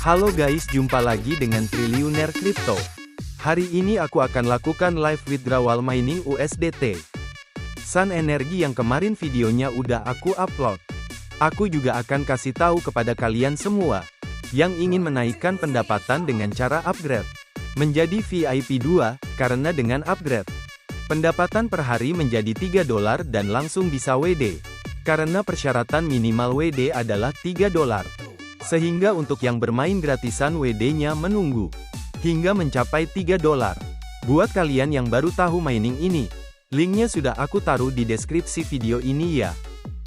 Halo guys, jumpa lagi dengan Trilliuner Crypto. Hari ini aku akan lakukan Life Withdrawal Mining USDT. Sun Energy yang kemarin videonya udah aku upload. Aku juga akan kasih tahu kepada kalian semua yang ingin menaikkan pendapatan dengan cara upgrade menjadi VIP 2, karena dengan upgrade pendapatan per hari menjadi $3 dan langsung bisa WD. Karena persyaratan minimal WD adalah $3. Sehingga untuk yang bermain gratisan WD-nya menunggu hingga mencapai $3. Buat kalian yang baru tahu mining ini, linknya sudah aku taruh di deskripsi video ini ya.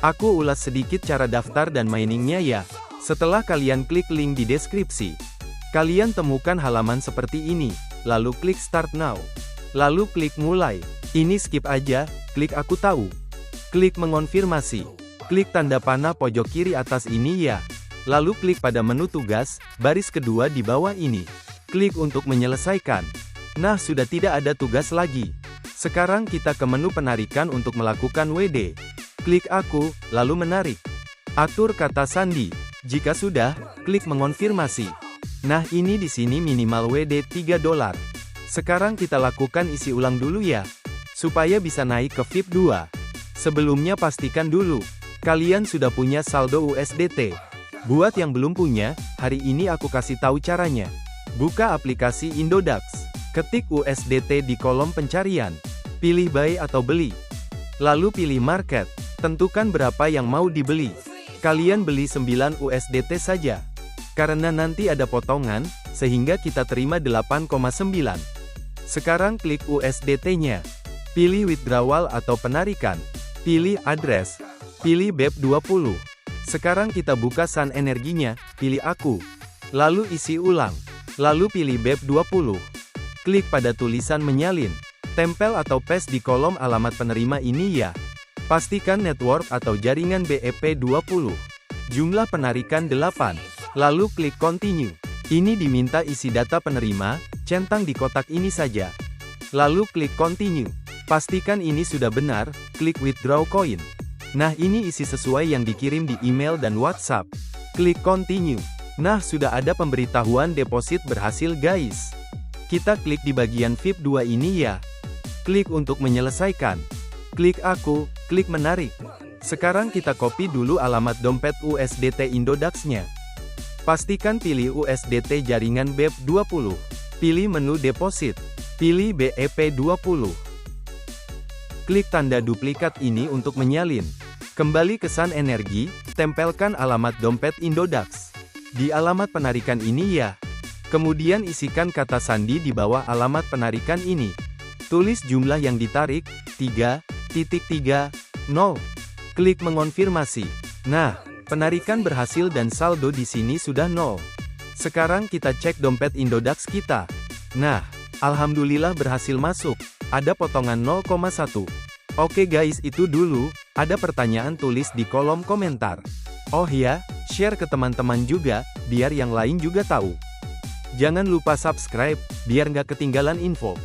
Aku ulas sedikit cara daftar dan miningnya ya. Setelah kalian klik link di deskripsi, kalian temukan halaman seperti ini, lalu klik Start Now. Lalu klik Mulai. Ini skip aja, klik Aku tahu. Klik Mengonfirmasi. Klik tanda panah pojok kiri atas ini ya. Lalu klik pada menu tugas, baris kedua di bawah ini. Klik untuk menyelesaikan. Nah, sudah tidak ada tugas lagi. Sekarang kita ke menu penarikan untuk melakukan WD. Klik Aku, lalu menarik. Atur kata sandi. Jika sudah, klik mengonfirmasi. Nah, ini di sini minimal WD $3. Sekarang kita lakukan isi ulang dulu ya, supaya bisa naik ke VIP 2. Sebelumnya pastikan dulu, kalian sudah punya saldo USDT. Buat yang belum punya, hari ini aku kasih tahu caranya. Buka aplikasi Indodax. Ketik USDT di kolom pencarian. Pilih buy atau beli. Lalu pilih market. Tentukan berapa yang mau dibeli. Kalian beli 9 USDT saja. Karena nanti ada potongan, sehingga kita terima 8,9. Sekarang klik USDT-nya. Pilih withdrawal atau penarikan. Pilih address. Pilih BEP20. Sekarang kita buka Sun Energinya, pilih Aku. Lalu isi ulang. Lalu pilih BEP20. Klik pada tulisan menyalin. Tempel atau paste di kolom alamat penerima ini ya. Pastikan network atau jaringan BEP20. Jumlah penarikan 8. Lalu klik Continue. Ini diminta isi data penerima, centang di kotak ini saja. Lalu klik Continue. Pastikan ini sudah benar, klik Withdraw Coin. Nah, ini isi sesuai yang dikirim di email dan WhatsApp. Klik Continue. Nah, sudah ada pemberitahuan deposit berhasil guys. Kita klik di bagian VIP 2 ini ya. Klik untuk menyelesaikan. Klik Aku, klik menarik. Sekarang kita copy dulu alamat dompet USDT Indodax-nya. Pastikan pilih USDT jaringan BEP20. Pilih menu deposit. Pilih BEP20. Klik tanda duplikat ini untuk menyalin. Kembali ke Sun Energy, tempelkan alamat dompet Indodax di alamat penarikan ini ya. Kemudian isikan kata sandi di bawah alamat penarikan ini. Tulis jumlah yang ditarik, 3.30. Klik mengonfirmasi. Nah, penarikan berhasil dan saldo di sini sudah 0. Sekarang kita cek dompet Indodax kita. Nah, alhamdulillah berhasil masuk. Ada potongan 0,1. Oke guys, itu dulu. Ada pertanyaan tulis di kolom komentar. Oh ya, share ke teman-teman juga, biar yang lain juga tahu. Jangan lupa subscribe, biar nggak ketinggalan info.